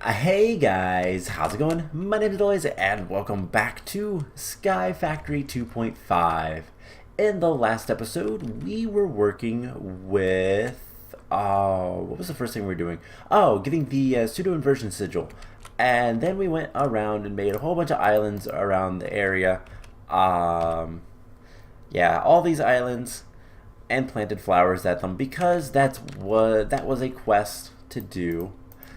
Hey guys, how's it going? My name is Lois and welcome back to Sky Factory 2.5. In the last episode, we were working with... what was the first thing we were doing? Oh, getting the pseudo-inversion sigil. And then we went around and made a whole bunch of islands around the area. Yeah, all these islands and planted flowers at them because that was a quest to do.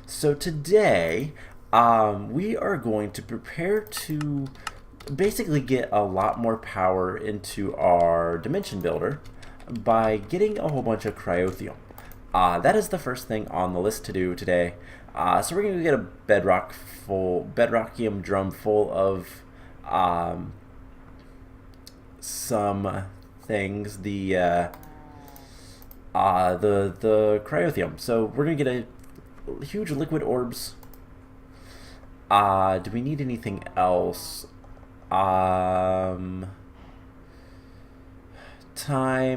So today, we are going to prepare to basically get a lot more power into our dimension builder by getting a whole bunch of cryothium. That is the first thing on the list to do today. So we're going to get a bedrockium drum full of some things, the cryothium. So we're going to get a huge liquid orbs. Do we need anything else? Time,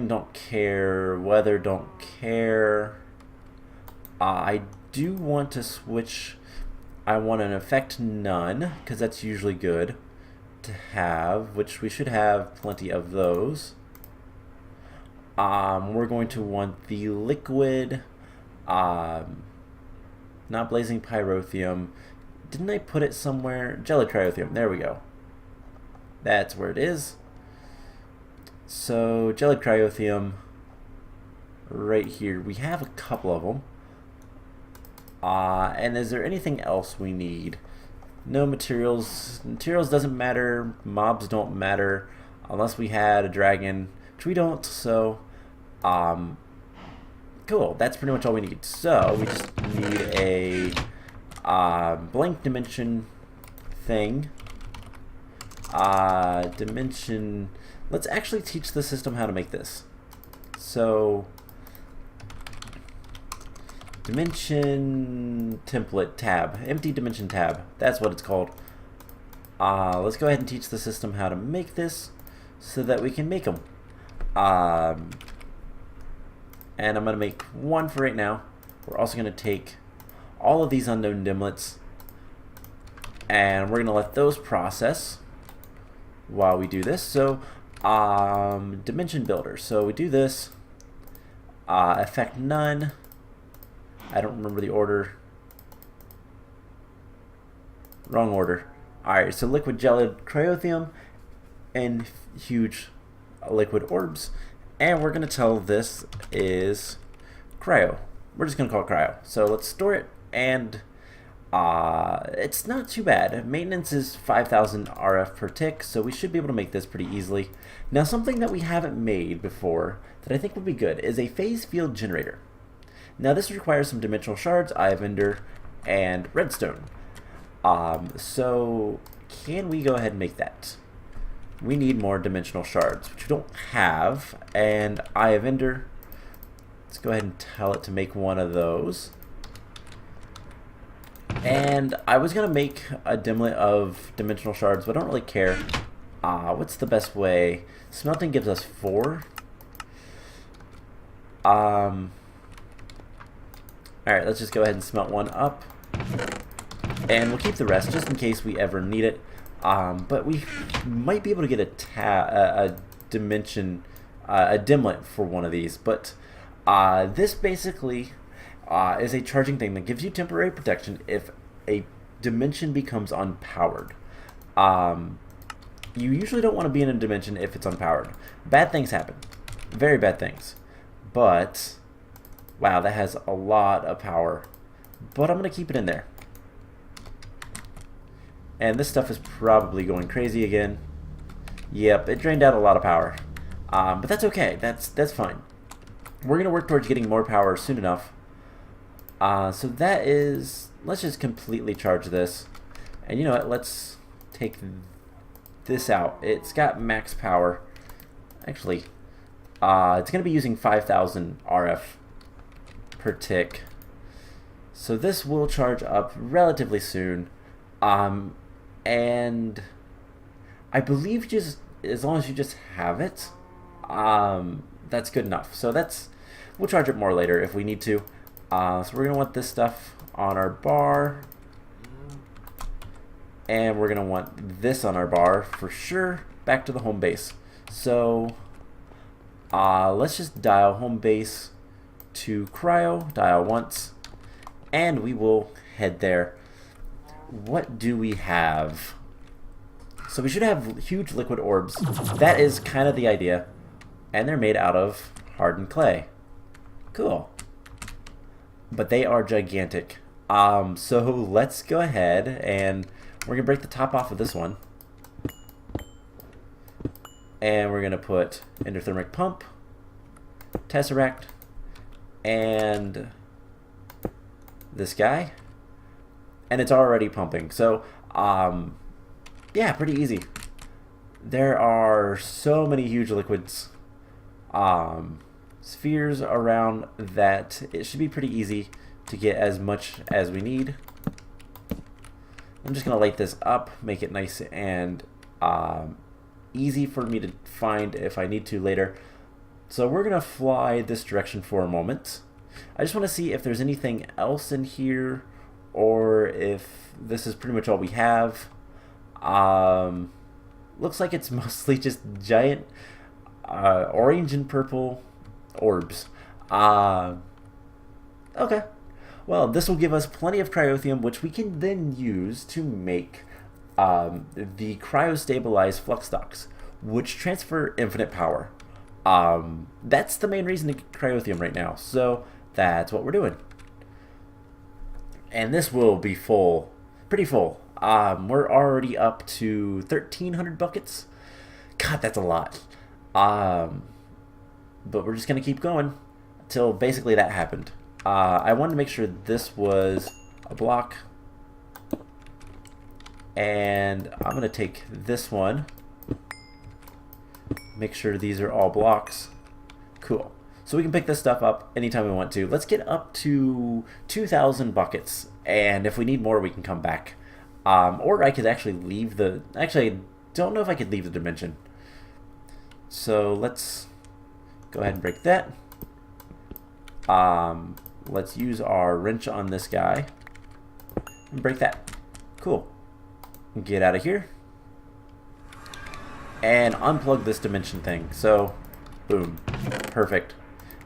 don't care. Weather, don't care. I do want to switch. I want an effect none, because that's usually good to have, which we should have plenty of those. We're going to want the liquid, not blazing pyrothium. Didn't I put it somewhere? Jelly cryothium. There we go. That's where it is. So jelly cryothium right here. We have a couple of them. And is there anything else we need? No materials. Materials doesn't matter. Mobs don't matter unless we had a dragon, which we don't. So, cool. That's pretty much all we need. So we just need a blank dimension thing. Dimension. Let's actually teach the system how to make this. So dimension template tab, empty dimension tab. That's what it's called. Let's go ahead and teach the system how to make this so that we can make them. And I'm going to make one for right now. We're also going to take all of these unknown dimlets and we're going to let those process while we do this. So, dimension builder. So we do this. Effect none. I don't remember the order. Wrong order. Alright, so liquid gelid cryothium and huge liquid orbs. And we're going to tell this is cryo. We're just going to call it cryo. So let's store it, and it's not too bad. Maintenance is 5,000 RF per tick, so we should be able to make this pretty easily. Now, something that we haven't made before that I think would be good is a phase field generator. Now, this requires some dimensional shards, Eye of Ender, and redstone. So can we go ahead and make that? We need more dimensional shards, which we don't have, and Eye of Ender. Let's go ahead and tell it to make one of those. And I was going to make a dimlet of dimensional shards, but I don't really care. What's the best way? Smelting gives us 4. Alright, let's just go ahead and smelt one up. And we'll keep the rest just in case we ever need it. But we might be able to get a dimlet for one of these. But this basically is a charging thing that gives you temporary protection if a dimension becomes unpowered. You usually don't want to be in a dimension if it's unpowered. Bad things happen. Very bad things. But, wow, that has a lot of power. But I'm going to keep it in there. And this stuff is probably going crazy again. Yep, it drained out a lot of power. But that's okay. That's fine. We're going to work towards getting more power soon enough. So that is... Let's just completely charge this. And you know what? Let's take this out. It's got max power. Actually, it's going to be using 5,000 RF per tick. So this will charge up relatively soon. And I believe just as long as you just have it, that's good enough. So we'll charge it more later if we need to. So we're gonna want this stuff on our bar. And we're going to want this on our bar for sure, back to the home base. So let's just dial home base to cryo, dial once, and we will head there. What do we have? So we should have huge liquid orbs. That is kind of the idea. And they're made out of hardened clay. Cool. But they are gigantic. So let's go ahead and we're going to break the top off of this one. And we're going to put endothermic pump, tesseract, and this guy. And it's already pumping. So, yeah, pretty easy. There are so many huge liquids, spheres around that it should be pretty easy to get as much as we need. I'm just going to light this up, make it nice and easy for me to find if I need to later. So we're going to fly this direction for a moment. I just want to see if there's anything else in here or if this is pretty much all we have. Looks like it's mostly just giant orange and purple orbs. Okay. Well, this will give us plenty of cryothium, which we can then use to make the cryostabilized flux stocks, which transfer infinite power. That's the main reason to get cryothium right now, so that's what we're doing. And this will be full, pretty full. We're already up to 1,300 buckets. God, that's a lot. But we're just going to keep going until basically that happened. I wanted to make sure this was a block. And I'm going to take this one. Make sure these are all blocks. Cool. So we can pick this stuff up anytime we want to. Let's get up to 2,000 buckets. And if we need more, we can come back. Or I could actually leave the... Actually, I don't know if I could leave the dimension. So let's go ahead and break that. Let's use our wrench on this guy and break that. Cool. Get out of here and unplug this dimension thing. So, boom. Perfect.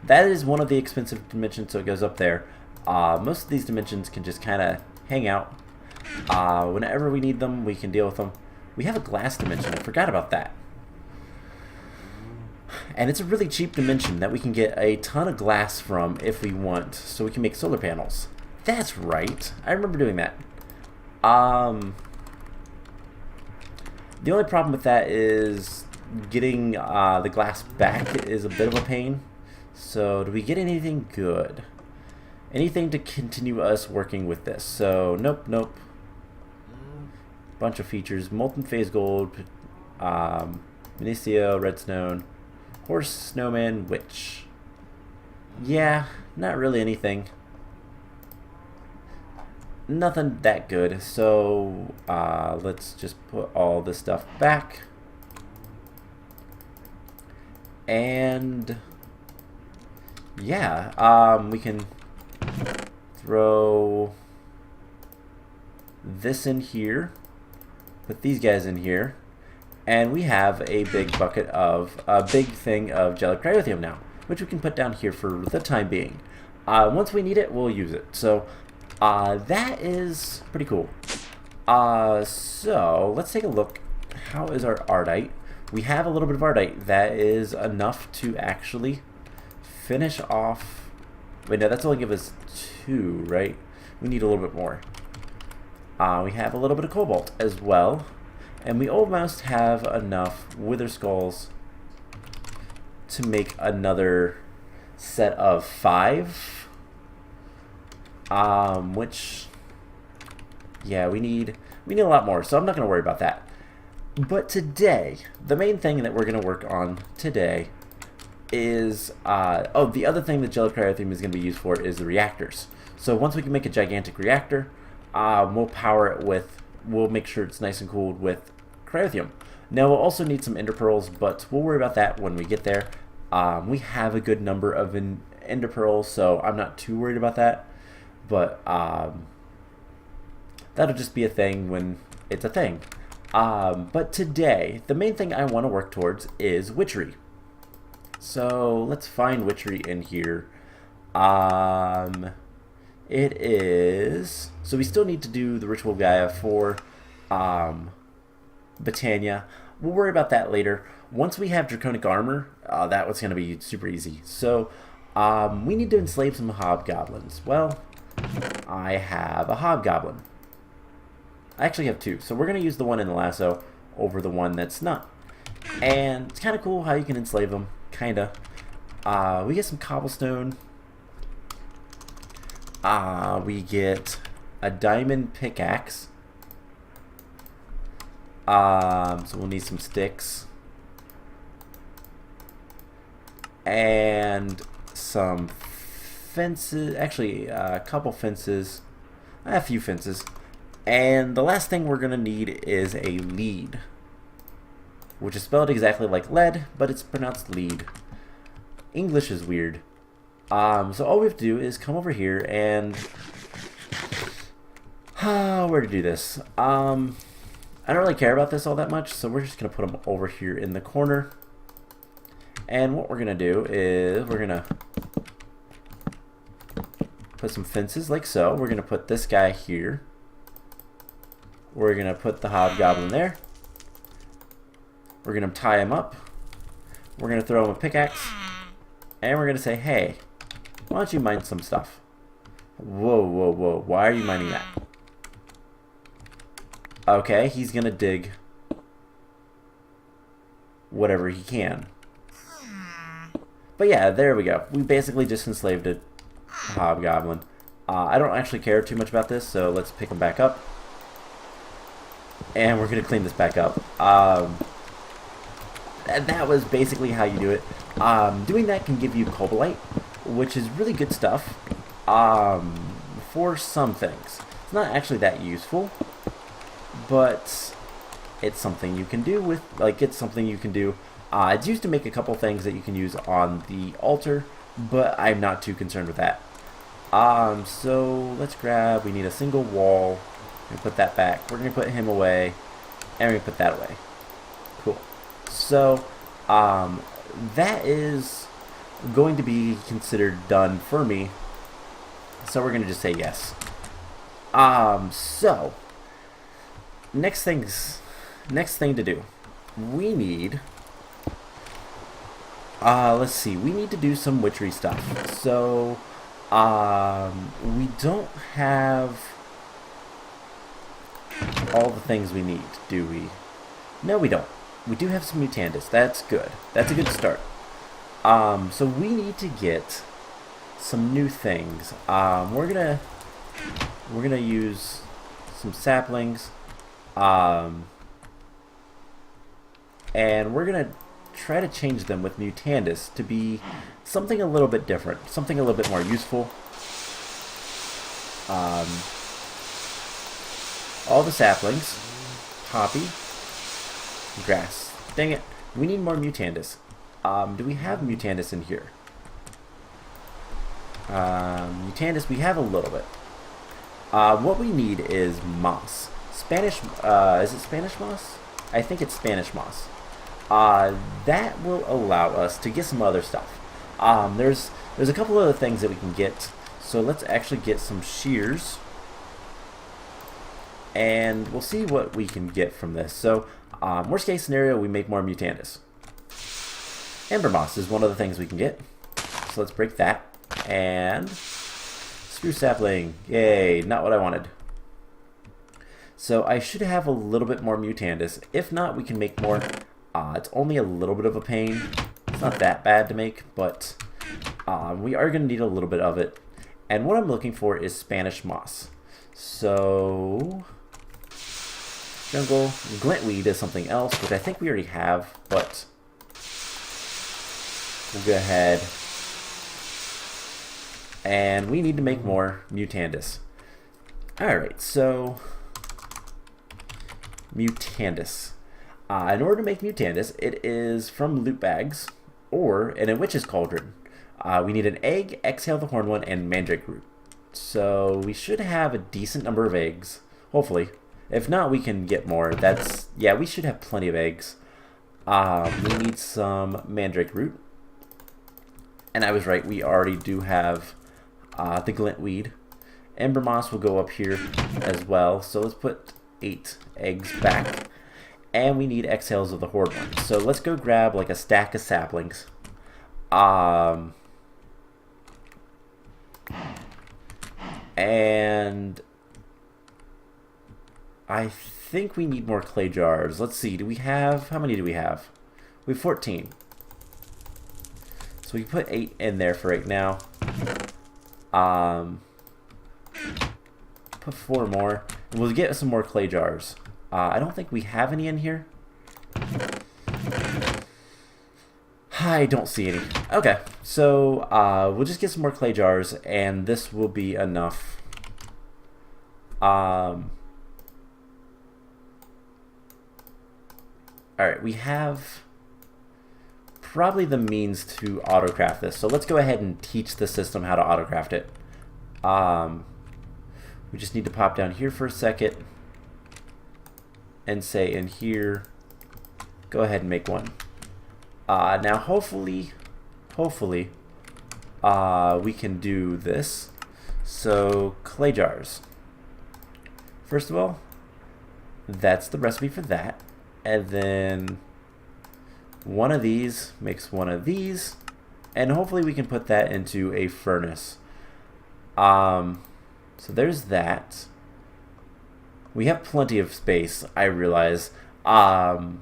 That is one of the expensive dimensions, so it goes up there. Most of these dimensions can just kind of hang out. Whenever we need them, we can deal with them. We have a glass dimension. I forgot about that. And it's a really cheap dimension that we can get a ton of glass from if we want, so we can make solar panels. That's right. I remember doing that. The only problem with that is getting the glass back is a bit of a pain. So do we get anything good? Anything to continue us working with this? So nope, nope. Bunch of features: molten phase gold, Minicio, redstone, horse, snowman, witch. Yeah, not really anything. Nothing that good. So let's just put all this stuff back. And yeah, we can throw this in here, put these guys in here, and we have a big bucket of a big thing of gelid cryothium now, which we can put down here for the time being. Once we need it, we'll use it. So that is pretty cool. So let's take a look. How is our ardite? We have a little bit of ardite. That is enough to actually finish off. Wait, no, that's only give us 2, right? We need a little bit more. We have a little bit of cobalt as well. And we almost have enough wither skulls to make another set of 5. Which, yeah, we need a lot more, so I'm not going to worry about that. But today, the main thing that we're going to work on today is, the other thing that gelid cryothium is going to be used for is the reactors. So once we can make a gigantic reactor, we'll power it with, we'll make sure it's nice and cooled with cryothium. Now we'll also need some ender pearls, but we'll worry about that when we get there. We have a good number of ender pearls, so I'm not too worried about that. But That'll just be a thing when it's a thing. But today, the main thing I want to work towards is Witchery. So let's find Witchery in here. It is... So we still need to do the Ritual Gaia for Britannia. We'll worry about that later. Once we have Draconic Armor, that was going to be super easy. So we need to enslave some Hobgoblins. Well, I have a Hobgoblin. I actually have two. So we're going to use the one in the lasso over the one that's not. And it's kind of cool how you can enslave them. Kinda. We get some cobblestone. We get a diamond pickaxe. So we'll need some sticks. And some fences. Actually, a couple fences. A few fences. And the last thing we're going to need is a lead, which is spelled exactly like lead, but it's pronounced lead. English is weird. So all we have to do is come over here and... where to do this? I don't really care about this all that much, so we're just going to put them over here in the corner. And what we're going to do is we're going to put some fences like so. We're going to put this guy here. We're going to put the Hobgoblin there. We're going to tie him up. We're going to throw him a pickaxe. And we're going to say, hey, why don't you mine some stuff? Whoa, whoa, whoa. Why are you mining that? Okay, he's going to dig whatever he can. But yeah, there we go. We basically just enslaved a Hobgoblin. I don't actually care too much about this, so let's pick him back up. And we're going to clean this back up. That was basically how you do it. Doing that can give you Cobalite, which is really good stuff for some things. It's not actually that useful, but it's something you can do with, it's something you can do. It's used to make a couple things that you can use on the altar, but I'm not too concerned with that. So let's grab, we need a single wall. We're going to put that back. We're going to put him away, and we're going to put that away. Cool. So, that is going to be considered done for me. So we're going to just say yes. So, next thing to do. We need, let's see, we need to do some witchery stuff. So, we don't have all the things we need, do we? No, we don't. We do have some Mutandis. That's good. That's a good start. So we need to get some new things. We're gonna use some saplings, and we're gonna try to change them with Mutandis to be something a little bit different, something a little bit more useful. All the saplings, poppy, grass. Dang it, we need more Mutandis. Do we have Mutandis in here? Mutandis, we have a little bit. What we need is moss. Spanish, is it Spanish moss? I think it's Spanish moss. That will allow us to get some other stuff. There's a couple other things that we can get. So let's actually get some shears. And we'll see what we can get from this. So, worst case scenario, we make more Mutandis. Amber moss is one of the things we can get. So let's break that. And spruce sapling. Yay, not what I wanted. So I should have a little bit more Mutandis. If not, we can make more. It's only a little bit of a pain. It's not that bad to make, but we are going to need a little bit of it. And what I'm looking for is Spanish moss. So, jungle, glintweed is something else, which I think we already have, but we'll go ahead. And we need to make more Mutandis. Alright, so Mutandis. In order to make Mutandis, it is from loot bags or in a witch's cauldron. We need an egg, exhale the horn one, and mandrake root. So we should have a decent number of eggs. Hopefully. If not, we can get more. That's, yeah, we should have plenty of eggs. We need some mandrake root. And I was right, we already do have the glintweed. Ember moss will go up here as well. So let's put 8 eggs back. And we need exhales of the horde ones. So let's go grab like a stack of saplings. And I think we need more clay jars. Let's see, do we have, how many do we have? We have 14. So we can put 8 in there for right now. Put 4 more. And we'll get some more clay jars. I don't think we have any in here. I don't see any. Okay, so we'll just get some more clay jars, and this will be enough. Alright, we have probably the means to autocraft this. So let's go ahead and teach the system how to autocraft it. We just need to pop down here for a second and say in here, go ahead and make one. Now hopefully we can do this. So clay jars. First of all, that's the recipe for that. And then one of these makes one of these. And hopefully we can put that into a furnace. So there's that. We have plenty of space, I realize. No.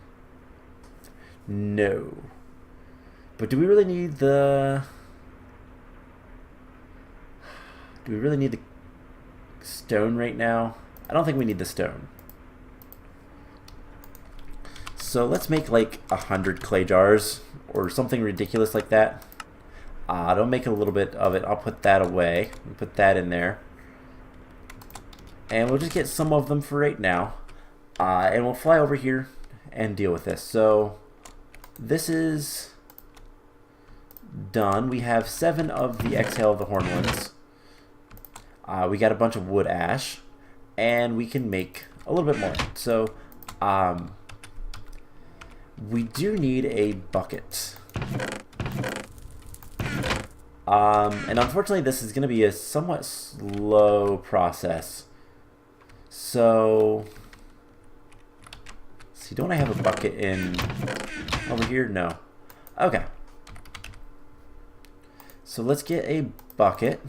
But do we really need the... Do we really need the stone right now? I don't think we need the stone. So let's make like 100 clay jars or something ridiculous like that. Don't make a little bit of it. I'll put that away. Put that in there. And we'll just get some of them for right now. And we'll fly over here and deal with this. So this is done. We have 7 of the exhale of the horn ones. We got a bunch of wood ash. And we can make a little bit more. So we do need a bucket. And unfortunately this is going to be a somewhat slow process. So, see, don't I have a bucket in over here? No. Okay. So let's get a bucket.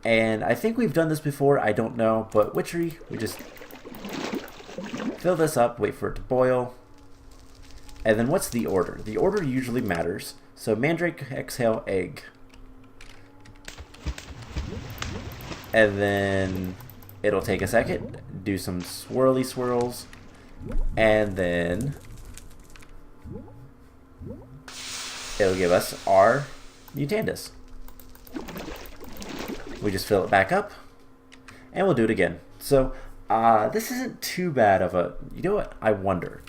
And I think we've done this before, I don't know, but Witchery, we just fill this up, wait for it to boil. And then what's the order? The order usually matters. So mandrake, exhale, egg. And then it'll take a second, do some swirly swirls, and then it'll give us our Mutandis. We just fill it back up, and we'll do it again. So this isn't too bad of a, you know what, I wonder.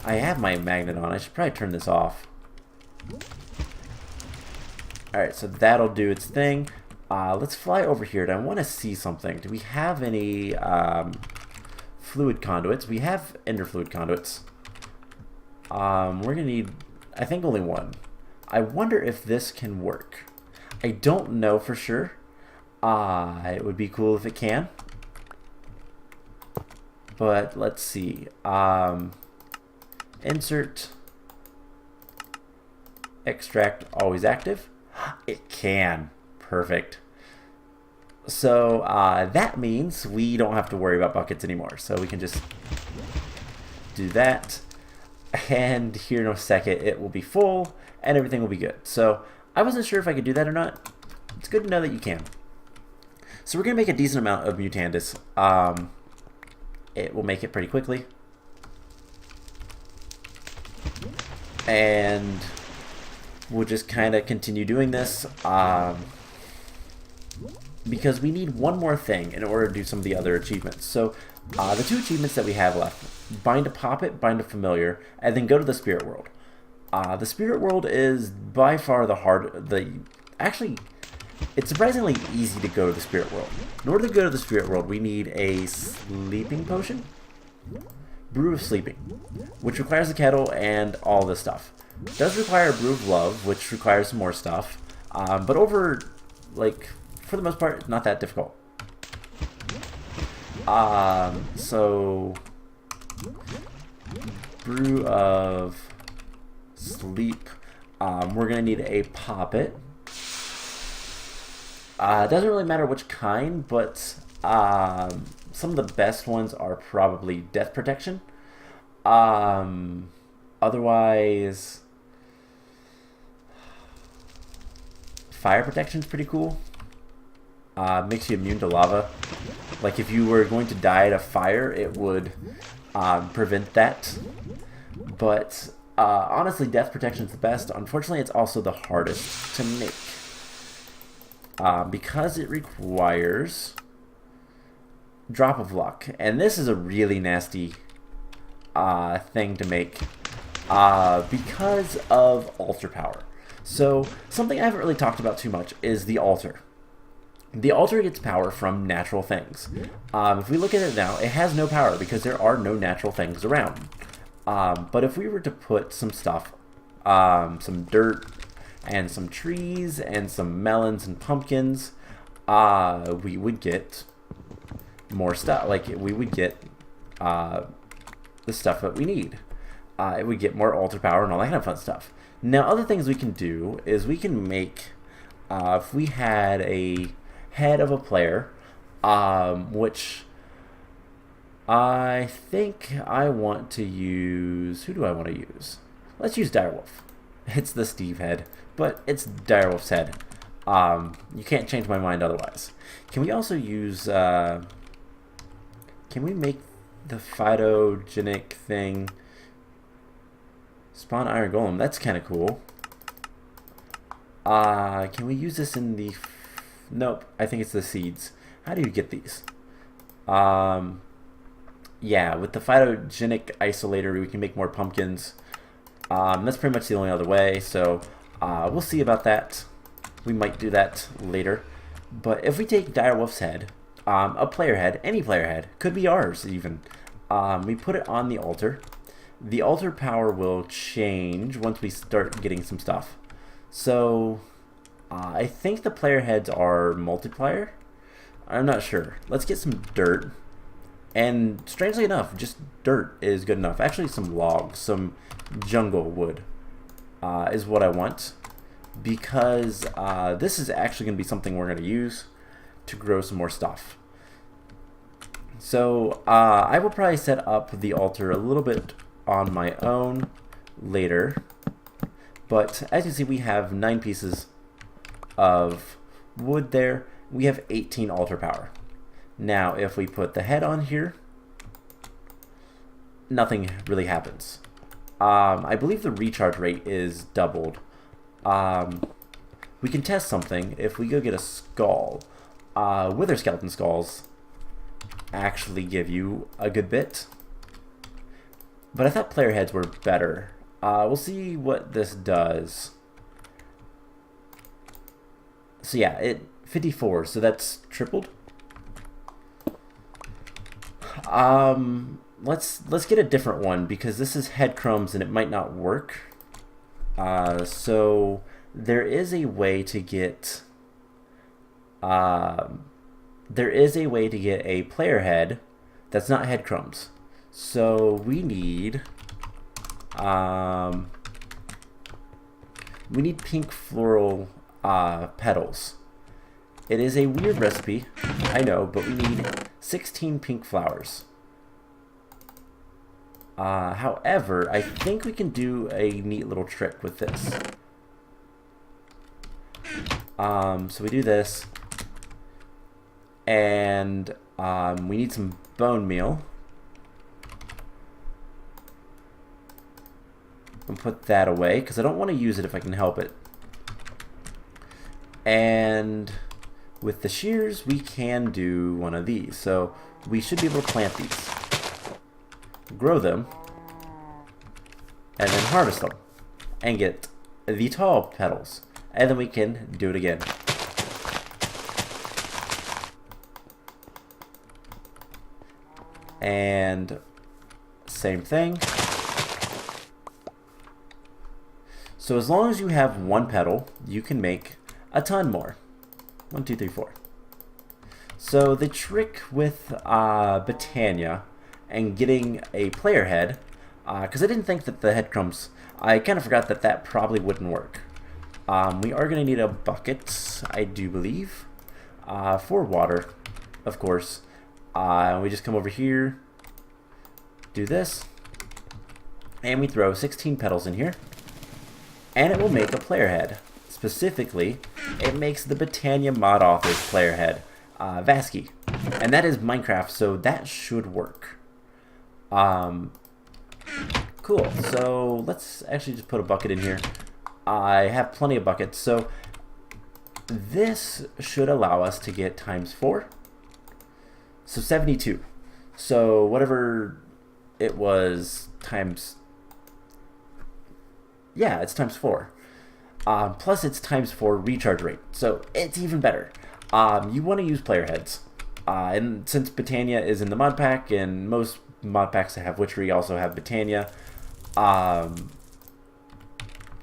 I have my magnet on, I should probably turn this off. Alright, so that'll do its thing. Let's fly over here, and I want to see something. Do we have any fluid conduits? We have ender fluid conduits. We're going to need, I think, only one. I wonder if this can work. I don't know for sure. It would be cool if it can. But let's see. Insert. Extract, always active. It can. Perfect. So that means we don't have to worry about buckets anymore. So we can just do that. And here in a second it will be full and everything will be good. So I wasn't sure if I could do that or not. It's good to know that you can. So we're going to make a decent amount of Mutandis. It will make it pretty quickly. And we'll just kind of continue doing this because we need one more thing in order to do some of the other achievements. So the 2 achievements that we have left, bind a poppet, bind a familiar, and then go to the spirit world. The spirit world is by far actually, it's surprisingly easy to go to the spirit world. In order to go to the spirit world, we need a sleeping potion, brew of sleeping, which requires a kettle and all this stuff. It does require a brew of love, which requires some more stuff, but for the most part, not that difficult. So brew of sleep. We're gonna need a poppet. It doesn't really matter which kind, but some of the best ones are probably death protection. Otherwise, fire protection is pretty cool. Makes you immune to lava. Like if you were going to die to fire, it would prevent that. But honestly, death protection is the best. Unfortunately, it's also the hardest to make. Because it requires drop of luck. And this is a really nasty thing to make because of altar power. So something I haven't really talked about too much is the altar. The altar gets power from natural things. If we look at it now, it has no power because there are no natural things around. But if we were to put some stuff, some dirt, and some trees, and some melons and pumpkins, we would get more stuff. Like, we would get the stuff that we need. It would get more altar power and all that kind of fun stuff. Now, other things we can do is we can make, if we had a head of a player, which I think I want to use... Who do I want to use? Let's use Direwolf. It's the Steve head, but it's Direwolf's head. You can't change my mind otherwise. Can we also use... can we make the phytogenic thing... Spawn Iron Golem? That's kind of cool. Can we use this in the... Nope, I think it's the seeds. How do you get these? Yeah, with the phytogenic isolator, we can make more pumpkins. That's pretty much the only other way, so we'll see about that. We might do that later. But if we take Direwolf's head, a player head, any player head, could be ours even, we put it on the altar. The altar power will change once we start getting some stuff. So, I think the player heads are multiplier. I'm not sure. Let's get some dirt. And strangely enough, just dirt is good enough. Actually, some logs, some jungle wood is what I want. Because this is actually going to be something we're going to use to grow some more stuff. So I will probably set up the altar a little bit on my own later. But as you see, we have 9 pieces of wood there. We have 18 altar power. Now, if we put the head on here, nothing really happens. I believe the recharge rate is doubled. We can test something. If we go get a skull, wither skeleton skulls actually give you a good bit. But I thought player heads were better. We'll see what this does. So yeah, 54, so that's tripled. Let's get a different one because this is head crumbs and it might not work. So there is a way to get a player head that's not head crumbs. So we need pink floral petals. It is a weird recipe, I know, but we need 16 pink flowers. However, I think we can do a neat little trick with this. So we do this, and we need some bone meal. I'll put that away because I don't want to use it if I can help it. And with the shears, we can do one of these. So we should be able to plant these, grow them, and then harvest them. and get the tall petals. And then we can do it again. And same thing. So as long as you have one petal, you can make a ton more. 1, 2, 3, 4. So the trick with Botania and getting a player head, because I didn't think that the head crumbs, I kind of forgot that that probably wouldn't work. We are going to need a bucket, I do believe, for water, of course. We just come over here, do this, and we throw 16 petals in here, and it will make a player head. Specifically, it makes the Botania mod author's player head, Vasky, and that is Minecraft, so that should work. Cool, so let's actually just put a bucket in here. I have plenty of buckets, so this should allow us to get ×4. So 72. So whatever it was times, yeah, it's ×4. Plus it's ×4 recharge rate, so it's even better. You want to use player heads, and since Botania is in the mod pack, and most mod packs that have Witchery also have Botania,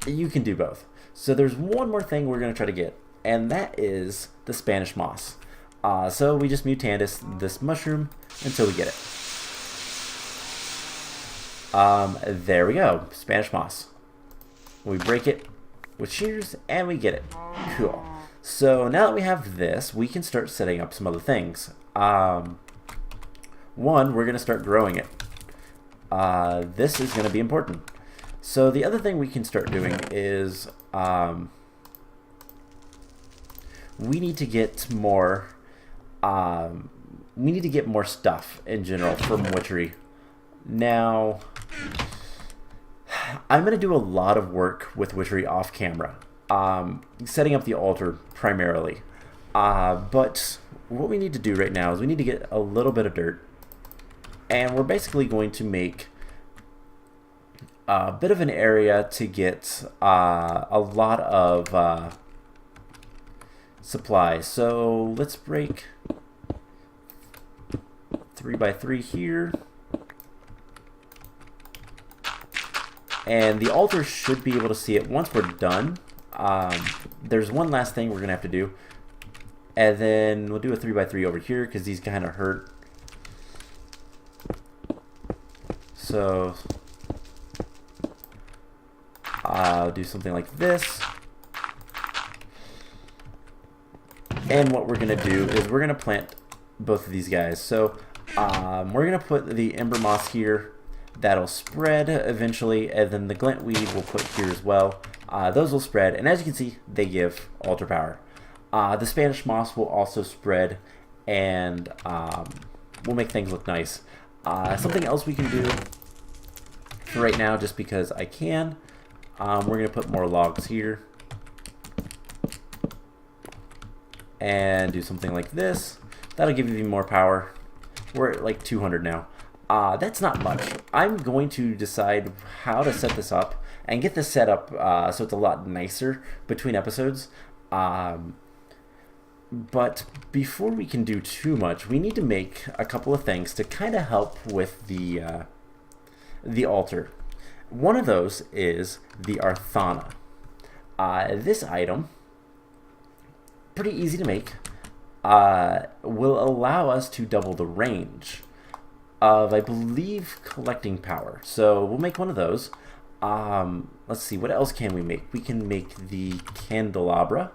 you can do both. So there's one more thing we're going to try to get, and that is the Spanish moss. So we just mutandis this mushroom until we get it. There we go, Spanish moss. We break it with shears, and we get it. Cool. So now that we have this, we can start setting up some other things. One, we're going to start growing it. This is going to be important. So the other thing we can start doing is we need to get more stuff in general from Witchery. Now, I'm going to do a lot of work with Witchery off camera, setting up the altar primarily. But what we need to do right now is we need to get a little bit of dirt, and we're basically going to make a bit of an area to get a lot of supplies. So let's break 3 by 3 here. And the altar should be able to see it once we're done. There's one last thing we're going to have to do. And then we'll do a 3 by 3 over here because these kind of hurt. So I'll do something like this. And what we're going to do is we're going to plant both of these guys. So we're going to put the ember moss here. That'll spread eventually, and then the glint weed we'll put here as well. Those will spread, and as you can see, they give altar power. The Spanish moss will also spread, and will make things look nice. Something else we can do for right now, just because I can, we're going to put more logs here. And do something like this. That'll give you even more power. We're at like 200 now. That's not much. I'm going to decide how to set this up and get this set up so it's a lot nicer between episodes. But before we can do too much, we need to make a couple of things to kind of help with the altar. One of those is the Arthana. This item, pretty easy to make, will allow us to double the range of, I believe, collecting power. So we'll make one of those. Let's see, what else can we make? We can make the candelabra.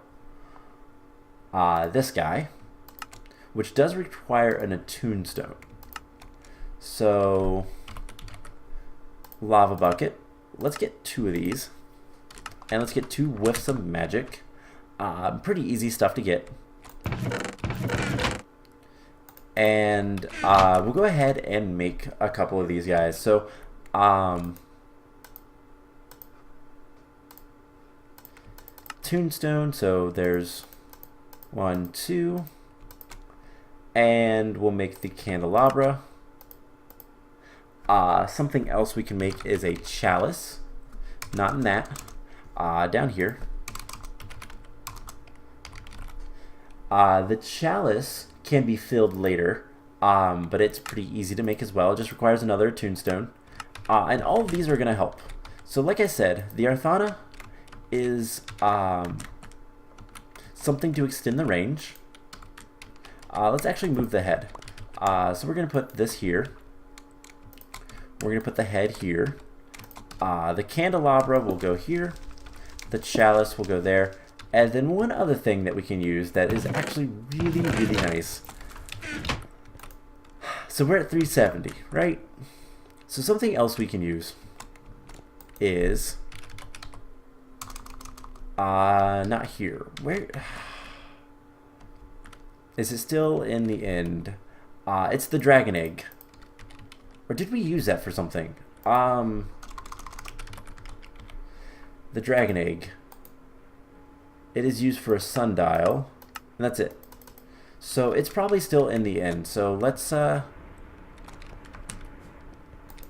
This guy, which does require an attuned stone. So, lava bucket. Let's get 2 of these. And let's get 2 whiffs of magic. Pretty easy stuff to get. And we'll go ahead and make a couple of these guys. So, tombstone. So there's 1, 2, and we'll make the candelabra. Something else we can make is a chalice. Not in that. down here. The chalice can be filled later, but it's pretty easy to make as well. It just requires another tombstone. And all of these are going to help. So like I said, the Arthana is something to extend the range. Let's actually move the head. So we're going to put this here. We're going to put the head here. The candelabra will go here. The chalice will go there. And then one other thing that we can use that is actually really, really nice. So we're at 370, right? So something else we can use is not here. Where is it? Still in the end? It's the dragon egg. Or did we use that for something? The dragon egg. It is used for a sundial, and that's it. So it's probably still in the end. So let's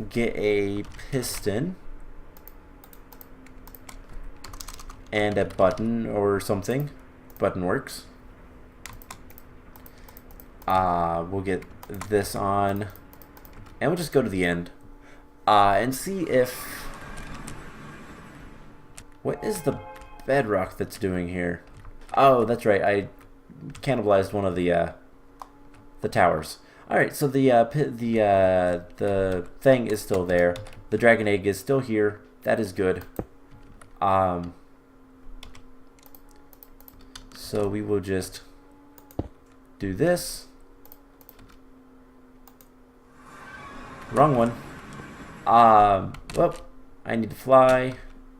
get a piston and a button or something. Button works. We'll get this on, and we'll just go to the end and see if... What is the bedrock that's doing here? Oh, that's right. I cannibalized one of the towers. All right, so the thing is still there. The dragon egg is still here. That is good. So we will just do this. Wrong one. Well, I need to fly,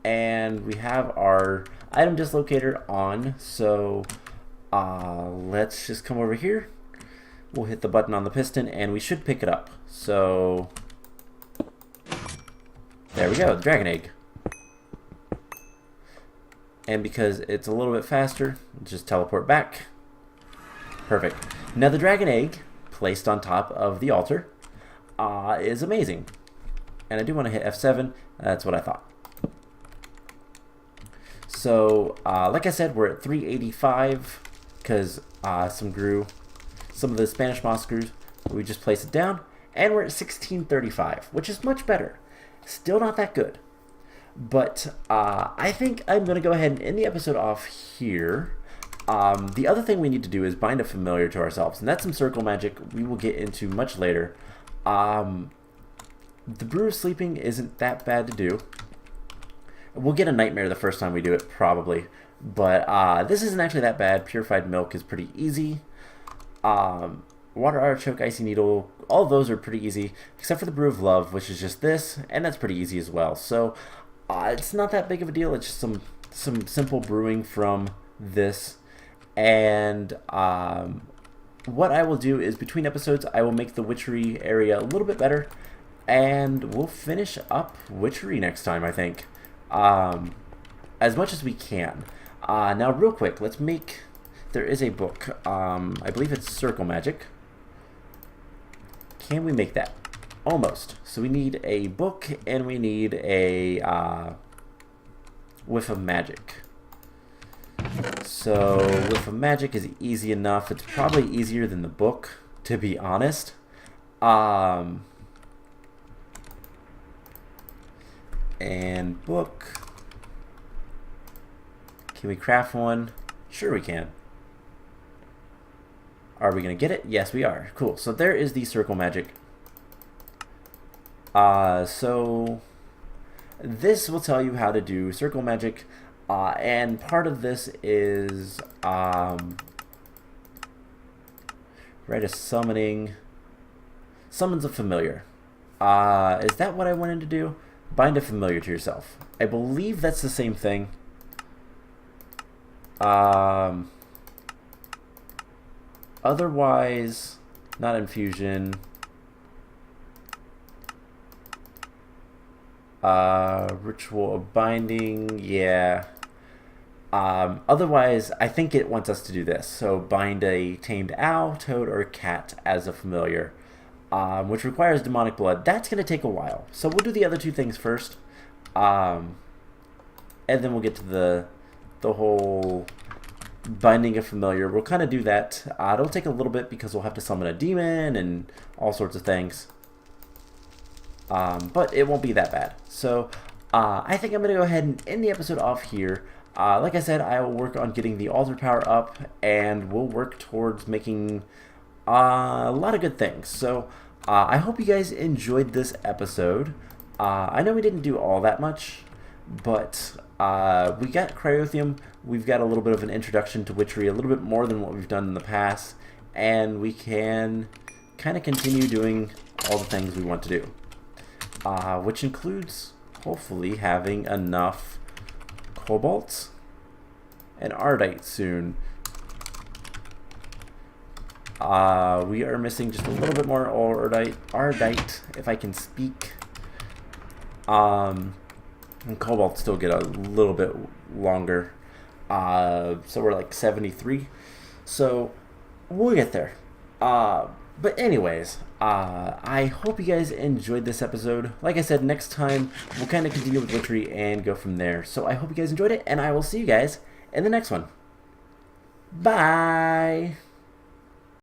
and we have our item dislocator on. So let's just come over here. We'll hit the button on the piston, and we should pick it up. So there we go, the dragon egg. And because it's a little bit faster, just teleport back. Perfect. Now the dragon egg placed on top of the altar is amazing. And I do want to hit F7. That's what I thought. So like I said, we're at 385 because some of the Spanish moss grew. We just place it down, and we're at 1635, which is much better. Still not that good. But I think I'm going to go ahead and end the episode off here. The other thing we need to do is bind a familiar to ourselves, and that's some circle magic we will get into much later. The Brew of Sleeping isn't that bad to do. We'll get a nightmare the first time we do it, probably. But this isn't actually that bad. Purified Milk is pretty easy. Water Artichoke, Icy Needle, all of those are pretty easy, except for the Brew of Love, which is just this, and that's pretty easy as well. So it's not that big of a deal. It's just some simple brewing from this. And what I will do is between episodes, I will make the Witchery area a little bit better, and we'll finish up Witchery next time, I think, as much as we can. Now, real quick, let's make... There is a book. I believe it's Circle Magic. Can we make that? Almost. So we need a book, and we need a Whiff of Magic. So Whiff of Magic is easy enough. It's probably easier than the book, to be honest. And book. Can we craft one? Sure we can. Are we going to get it? Yes, we are. Cool. So there is the Circle Magic. So this will tell you how to do Circle Magic. And part of this is right, a summoning. Summons a familiar. Is that what I wanted to do? Bind a familiar to yourself. I believe that's the same thing. Otherwise, not infusion. Ritual of binding, yeah. Otherwise, I think it wants us to do this. So bind a tamed owl, toad, or cat as a familiar, which requires demonic blood. That's going to take a while. So we'll do the other two things first. And and then we'll get to the whole binding a familiar. We'll kind of do that. It'll take a little bit because we'll have to summon a demon and all sorts of things. But it won't be that bad. So I think I'm going to go ahead and end the episode off here. Like I said, I will work on getting the altar power up, and we'll work towards making a lot of good things. So I hope you guys enjoyed this episode. I know we didn't do all that much, but we got Cryothium. We've got a little bit of an introduction to Witchery, a little bit more than what we've done in the past, and we can kind of continue doing all the things we want to do, which includes hopefully having enough Cobalt and Ardite soon. We are missing just a little bit more Ardite, if I can speak. And Cobalt still get a little bit longer. So we're like 73. So we'll get there. But anyways, I hope you guys enjoyed this episode. Like I said, next time we'll kind of continue with Witchery and go from there. So I hope you guys enjoyed it, and I will see you guys in the next one. Bye!